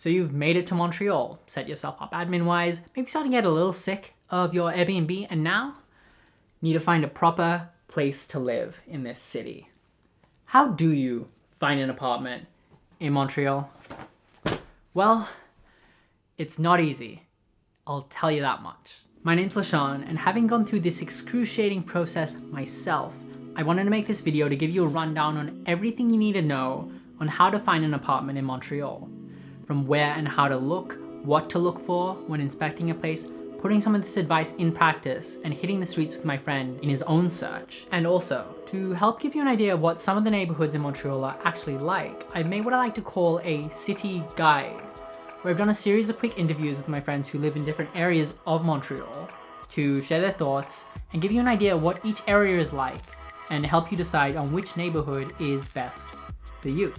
So you've made it to Montreal, set yourself up admin-wise, maybe starting to get a little sick of your Airbnb, and now need to find a proper place to live in this city. How do you find an apartment in Montreal? Well, it's not easy. I'll tell you that much. My name's Lashan, and having gone through this excruciating process myself, I wanted to make this video to give you a rundown on everything you need to know on how to find an apartment in Montreal. From where and how to look, what to look for when inspecting a place, putting some of this advice in practice, and hitting the streets with my friend in his own search. And also, to help give you an idea of what some of the neighborhoods in Montreal are actually like, I've made what I like to call a city guide, where I've done a series of quick interviews with my friends who live in different areas of Montreal to share their thoughts and give you an idea of what each area is like and help you decide on which neighborhood is best for you.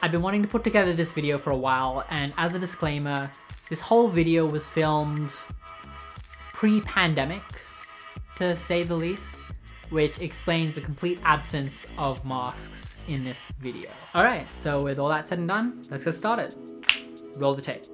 I've been wanting to put together this video for a while, and as a disclaimer, this whole video was filmed pre-pandemic, to say the least, which explains the complete absence of masks in this video. Alright, so with all that said and done, let's get started. Roll the tape.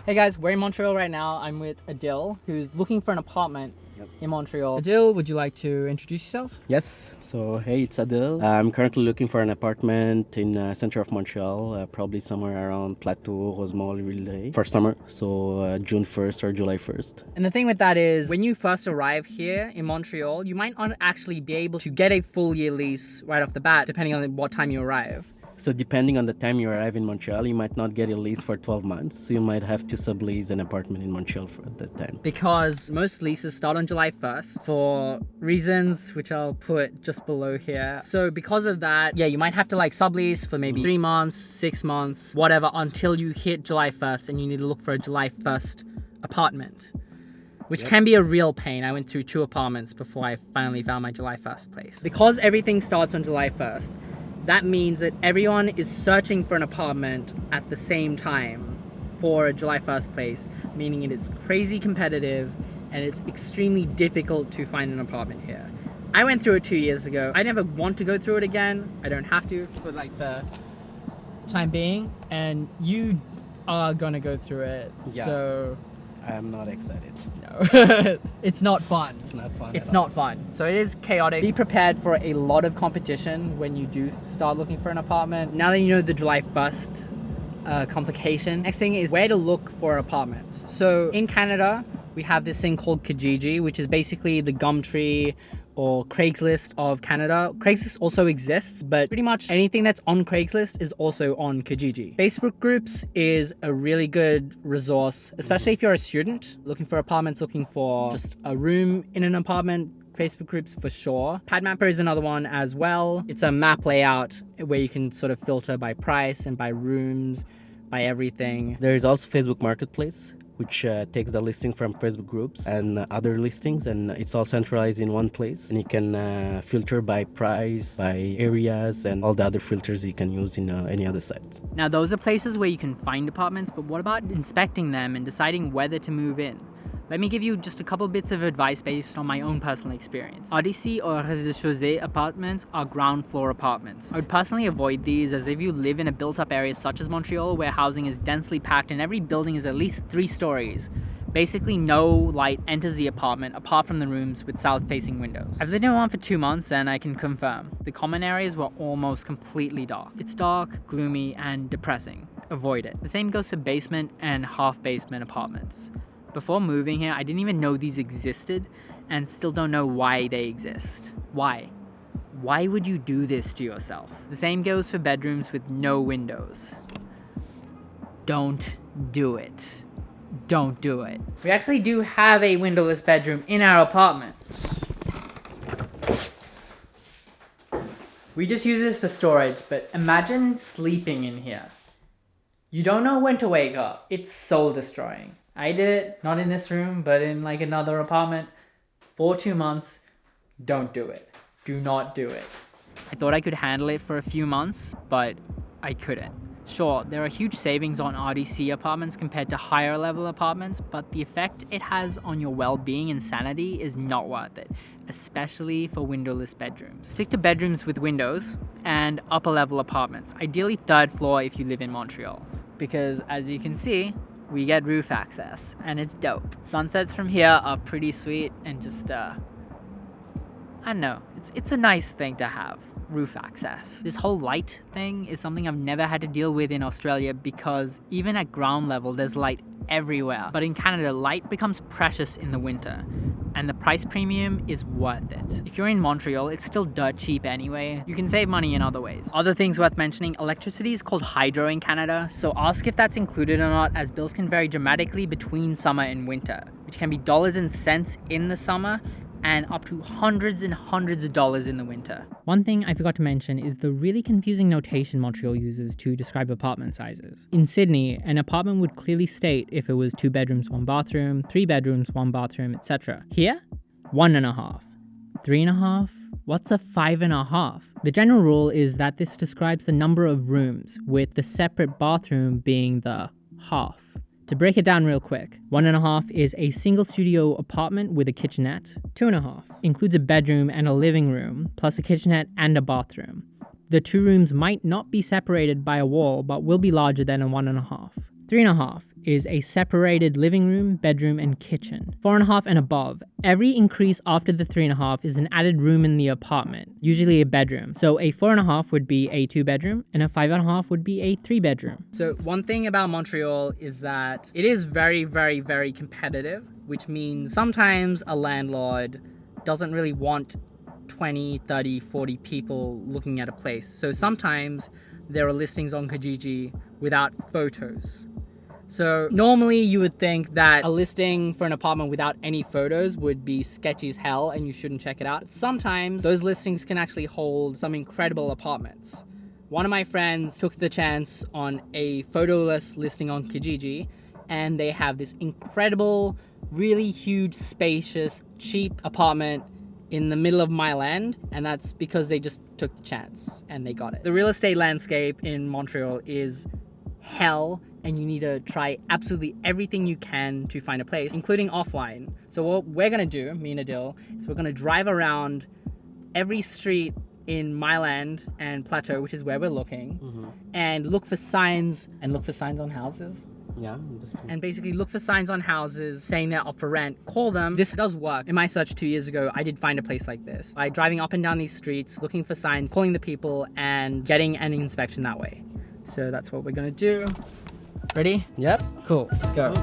Hey guys, we're in Montreal right now. I'm with Adil, who's looking for an apartment in Montreal. Adil, would you like to introduce yourself? Yes, so hey, it's Adil. I'm currently looking for an apartment in center of Montreal, probably somewhere around Plateau, Rosemont, Ville for summer, so June 1st or July 1st. And the thing with that is, when you first arrive here in Montreal, you might not actually be able to get a full year lease right off the bat, depending on what time you arrive. So depending on the time you arrive in Montreal, you might not get a lease for 12 months. So you might have to sublease an apartment in Montreal for that time. Because most leases start on July 1st for reasons which I'll put just below here. So because of that, yeah, you might have to like sublease for maybe 3 months, 6 months, whatever, until you hit July 1st and you need to look for a July 1st apartment, which can be a real pain. I went through 2 apartments before I finally found my July 1st place. Because everything starts on July 1st, that means that everyone is searching for an apartment at the same time for a July 1st place, meaning it is crazy competitive and it's extremely difficult to find an apartment here. I went through it 2 years ago. I never want to go through it again. I don't have to for like the time being, and you are gonna go through it. Yeah. So I'm not excited. No. It's not fun. It's not fun. It's not fun. So it is chaotic. Be prepared for a lot of competition when you do start looking for an apartment. Now that you know the July 1st complication, next thing is where to look for apartments. So in Canada, we have this thing called Kijiji, which is basically the Gumtree or Craigslist of Canada. Craigslist also exists, but pretty much anything that's on Craigslist is also on Kijiji. Facebook groups is a really good resource, especially if you're a student looking for apartments, looking for just a room in an apartment. Facebook groups for sure. Padmapper is another one as well. It's a map layout where you can sort of filter by price and by rooms, by everything. There is also Facebook Marketplace, which takes the listing from Facebook groups and other listings, and it's all centralized in one place, and you can filter by price, by areas, and all the other filters you can use in any other sites. Now those are places where you can find apartments, but what about inspecting them and deciding whether to move in? Let me give you just a couple bits of advice based on my own personal experience. Odyssey or rez-de-chaussée apartments are ground floor apartments. I would personally avoid these, as if you live in a built-up area such as Montreal, where housing is densely packed and every building is at least 3 stories, basically no light enters the apartment apart from the rooms with south-facing windows. I've lived in one for 2 months and I can confirm the common areas were almost completely dark. It's dark, gloomy, and depressing. Avoid it. The same goes for basement and half-basement apartments. Before moving here, I didn't even know these existed and still don't know why they exist. Why? Why would you do this to yourself? The same goes for bedrooms with no windows. Don't do it. Don't do it. We actually do have a windowless bedroom in our apartment. We just use this for storage, but imagine sleeping in here. You don't know when to wake up. It's soul destroying. I did it, not in this room, but in like another apartment for 2 months. Don't do it. Do not do it. I thought I could handle it for a few months, but I couldn't. Sure, there are huge savings on RDC apartments compared to higher level apartments, but the effect it has on your well-being and sanity is not worth it. especially for windowless bedrooms. Stick to bedrooms with windows and upper level apartments, ideally 3rd floor if you live in Montreal. Because as you can see, we get roof access and it's dope. Sunsets from here are pretty sweet and just, I don't know, it's a nice thing to have. Roof access. This whole light thing is something I've never had to deal with in Australia because even at ground level there's light everywhere. But in Canada, light becomes precious in the winter and the price premium is worth it. If you're in Montreal, it's still dirt cheap anyway. You can save money in other ways. Other things worth mentioning, electricity is called hydro in Canada, so ask if that's included or not, as bills can vary dramatically between summer and winter, which can be dollars and cents in the summer and up to hundreds and hundreds of dollars in the winter. One thing I forgot to mention is the really confusing notation Montreal uses to describe apartment sizes. In Sydney, an apartment would clearly state if it was 2 bedrooms, 1 bathroom, 3 bedrooms, 1 bathroom, etc. Here, 1.5, 3.5, what's a 5.5? The general rule is that this describes the number of rooms, with the separate bathroom being the half. To break it down real quick, 1.5 is a single studio apartment with a kitchenette. 2.5 includes a bedroom and a living room, plus a kitchenette and a bathroom. The 2 rooms might not be separated by a wall, but will be larger than a 1.5. 3.5 is a separated living room, bedroom, and kitchen. 4.5 and above. Every increase after the 3.5 is an added room in the apartment, usually a bedroom. So a 4.5 would be a 2-bedroom, and a 5.5 would be a 3-bedroom. So one thing about Montreal is that it is very, very, very competitive, which means sometimes a landlord doesn't really want 20, 30, 40 people looking at a place. So sometimes there are listings on Kijiji without photos. So normally you would think that a listing for an apartment without any photos would be sketchy as hell and you shouldn't check it out. Sometimes those listings can actually hold some incredible apartments. One of my friends took the chance on a photoless listing on Kijiji, and they have this incredible, really huge, spacious, cheap apartment in the middle of Mile End, and that's because they just took the chance and they got it. The real estate landscape in Montreal is hell, and you need to try absolutely everything you can to find a place, including offline. So what we're gonna do, me and Adil, is we're gonna drive around every street in Mile End and Plateau, which is where we're looking, and look for signs on houses. Yeah, that's true. And basically look for signs on houses saying they're up for rent. Call them. This does work. In my search 2 years ago, I did find a place like this by driving up and down these streets, looking for signs, calling the people, and getting an inspection that way. So that's what we're gonna do. Ready? Yep. Cool. Go.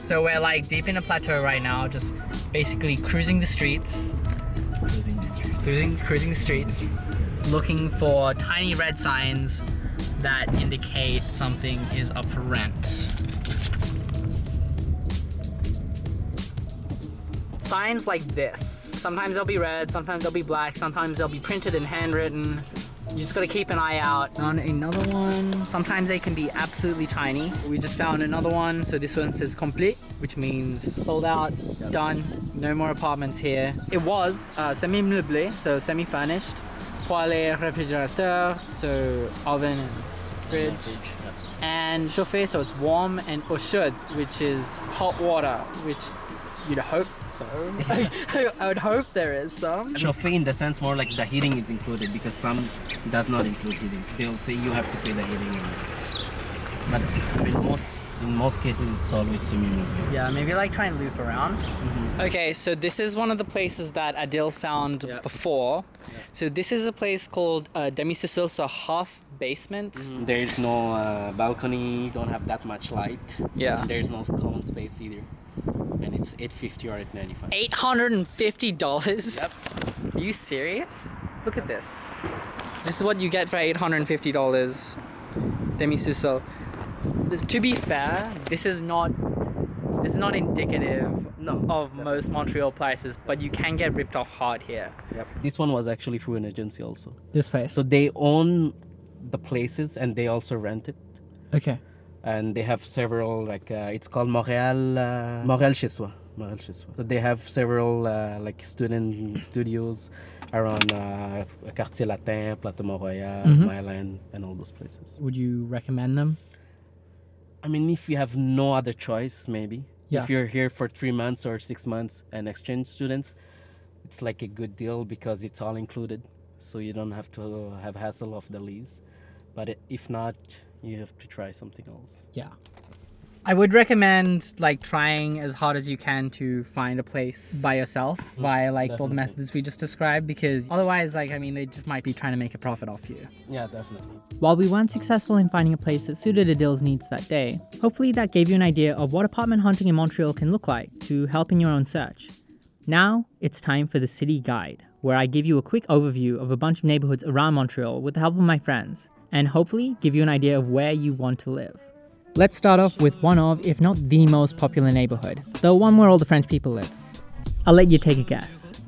So we're like deep in a plateau right now, just basically cruising the streets. Cruising the streets. Looking for tiny red signs that indicate something is up for rent. Signs like this. Sometimes they'll be red, sometimes they'll be black, sometimes they'll be printed and handwritten. You just gotta keep an eye out. On another one. Sometimes they can be absolutely tiny. We just found another one. So this one says complete, which means sold out, done, no more apartments here. It was semi-meublé, so semi-furnished. Poêlé, réfrigérateur, so oven and fridge. And chauffé, so it's warm, and eau chaude, which is hot water, which you'd hope so. I would hope there is some. Chauffé in the sense more like the heating is included, because some does not include heating. They'll say you have to pay the heating. But I mean, in most cases it's always similar. Yeah, maybe like try and loop around. Okay, so this is one of the places that Adil found before. So this is a place called demi-sous-sol, so half basement. There's no balcony, don't have that much light. Yeah. There's no common space either. And it's $850 or $895. $850? Yep. Are you serious? Look at this. This is what you get for $850. Demi-sous-sol. To be fair, this is not indicative of most Montreal prices, but you can get ripped off hard here. Yep. This one was actually through an agency also. This place? So they own the places and they also rent it. Okay. And they have several, like it's called Montréal chez soi. Montréal chez soi. So they have several like student studios around Quartier Latin, Plateau Montréal, Myland, and all those places. Would you recommend them? I mean, if you have no other choice, maybe. Yeah. If you're here for 3 months or 6 months and exchange students, it's like a good deal because it's all included. So you don't have to have hassle of the lease. But if not, you have to try something else. Yeah. I would recommend like trying as hard as you can to find a place by yourself via like all the methods we just described, because otherwise, like, I mean, they just might be trying to make a profit off you. Yeah, definitely. While we weren't successful in finding a place that suited Adil's needs that day, hopefully that gave you an idea of what apartment hunting in Montreal can look like to help in your own search. Now it's time for the city guide, where I give you a quick overview of a bunch of neighborhoods around Montreal with the help of my friends, and hopefully give you an idea of where you want to live. Let's start off with one of, if not the most popular neighborhood, the one where all the French people live. I'll let you take a guess.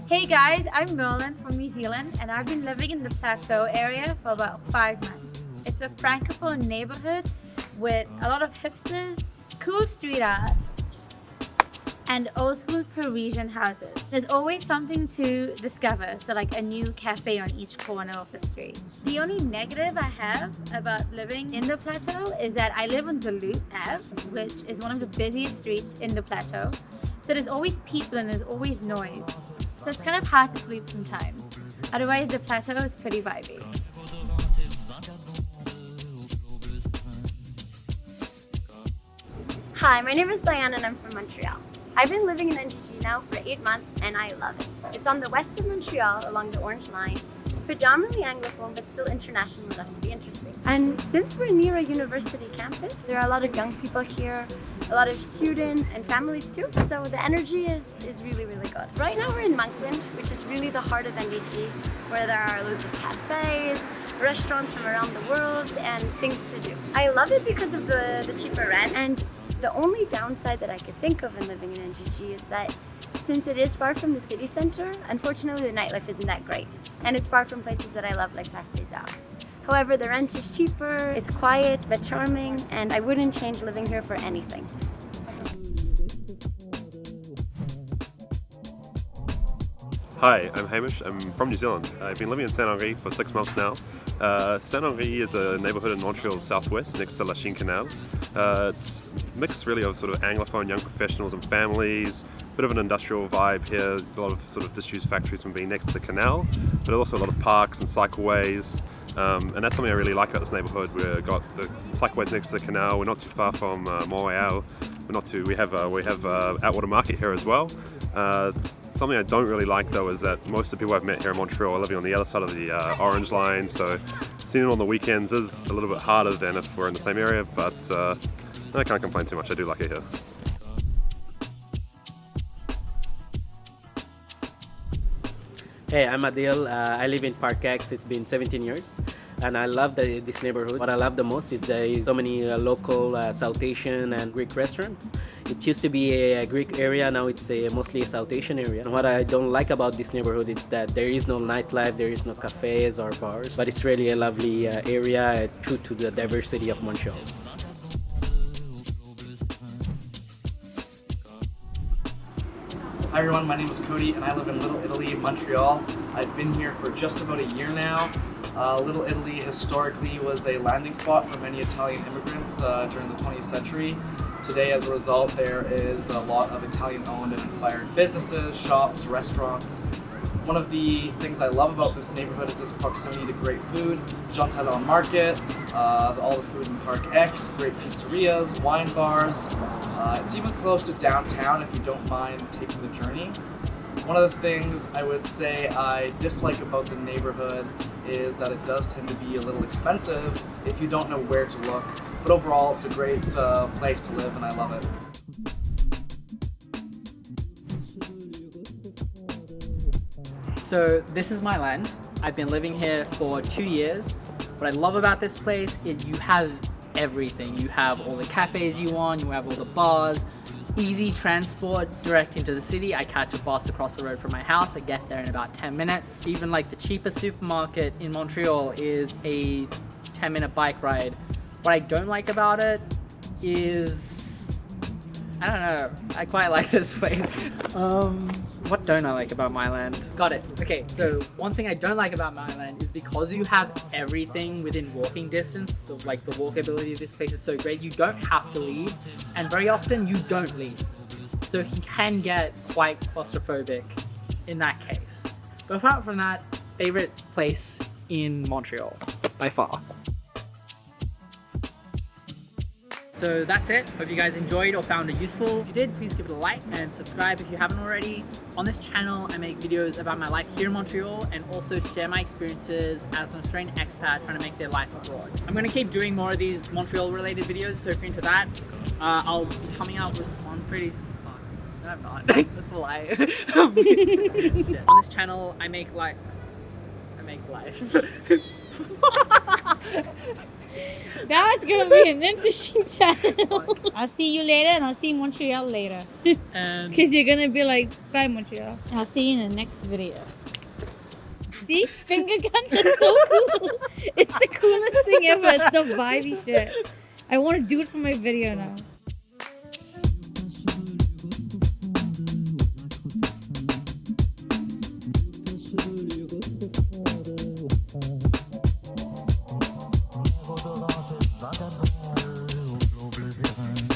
Hey guys, I'm Merlin from New Zealand and I've been living in the Plateau area for about 5 months. It's a francophone neighborhood with a lot of hipsters, cool street art, and old school Parisian houses. There's always something to discover, so like a new cafe on each corner of the street. The only negative I have about living in the Plateau is that I live on the Loop Ave, which is one of the busiest streets in the Plateau. So there's always people and there's always noise. So it's kind of hard to sleep sometimes. Otherwise, the Plateau is pretty vibey. Hi, my name is Diane and I'm from Montreal. I've been living in NGG now for 8 months and I love it. It's on the west of Montreal along the Orange Line, predominantly Anglophone but still international enough to be interesting. And since we're near a university campus, there are a lot of young people here, a lot of students and families too, so the energy is really, really good. Right now we're in Montreal, which is really the heart of NGG, where there are loads of cafes, restaurants from around the world and things to do. I love it because of the cheaper rent, and the only downside that I could think of in living in NGG is that since it is far from the city center, unfortunately the nightlife isn't that great. And it's far from places that I love like Place des Arts. However, the rent is cheaper, it's quiet but charming, and I wouldn't change living here for anything. Hi, I'm Hamish. I'm from New Zealand. I've been living in Saint-Henri for 6 months now. Saint-Henri is a neighbourhood in Montreal's southwest next to Lashan Canal. It's a mix really of sort of Anglophone young professionals and families, bit of an industrial vibe here, a lot of sort of disused factories from being next to the canal, but also a lot of parks and cycleways. And that's something I really like about this neighbourhood. We've got the cycleways next to the canal, we're not too far from Montréal, we have Atwater Market here as well. Something I don't really like though is that most of the people I've met here in Montreal are living on the other side of the Orange Line, so seeing it on the weekends is a little bit harder than if we're in the same area, but I can't complain too much, I do like it here. Hey, I'm Adil. I live in Park X. It's been 17 years. And I love this neighborhood. What I love the most is there is so many local South Asian and Greek restaurants. It used to be a Greek area, now it's mostly a South Asian area. And what I don't like about this neighborhood is that there is no nightlife, there is no cafes or bars, but it's really a lovely area, true to the diversity of Montreal. Hi everyone, my name is Cody and I live in Little Italy, Montreal. I've been here for just about a year now. Little Italy historically was a landing spot for many Italian immigrants during the 20th century. Today, as a result, there is a lot of Italian-owned and inspired businesses, shops, restaurants. One of the things I love about this neighborhood is its proximity to great food. Jean Talon Market, all the food in Park X, great pizzerias, wine bars. It's even close to downtown if you don't mind taking the journey. One of the things I would say I dislike about the neighborhood is that it does tend to be a little expensive if you don't know where to look. But overall, it's a great place to live and I love it. So this is my land. I've been living here for 2 years. What I love about this place is you have everything. You have all the cafes you want, you have all the bars, easy transport direct into the city. I catch a bus across the road from my house. I get there in about 10 minutes. Even like the cheapest supermarket in Montreal is a 10-minute bike ride. What I don't like about it is I don't know. I quite like this place. What don't I like about my land? Got it. Okay, so one thing I don't like about my land is because you have everything within walking distance, the walkability of this place is so great, you don't have to leave, and very often you don't leave. So you can get quite claustrophobic in that case. But apart from that, favorite place in Montreal, by far. So that's it. Hope you guys enjoyed or found it useful. If you did, please give it a like and subscribe if you haven't already. On this channel, I make videos about my life here in Montreal and also share my experiences as an Australian expat trying to make their life abroad. I'm going to keep doing more of these Montreal related videos, so if you're into that, I'll be coming out with one pretty no, I'm not. That's a lie. Shit. On this channel, I make life. That's gonna be an interesting channel. I'll see you later, and I'll see Montreal later. And Because you're gonna be like, bye Montreal. I'll see you in the next video. See? Finger guns are so cool. It's the coolest thing ever. It's the vibey shit. I want to do it for my video now.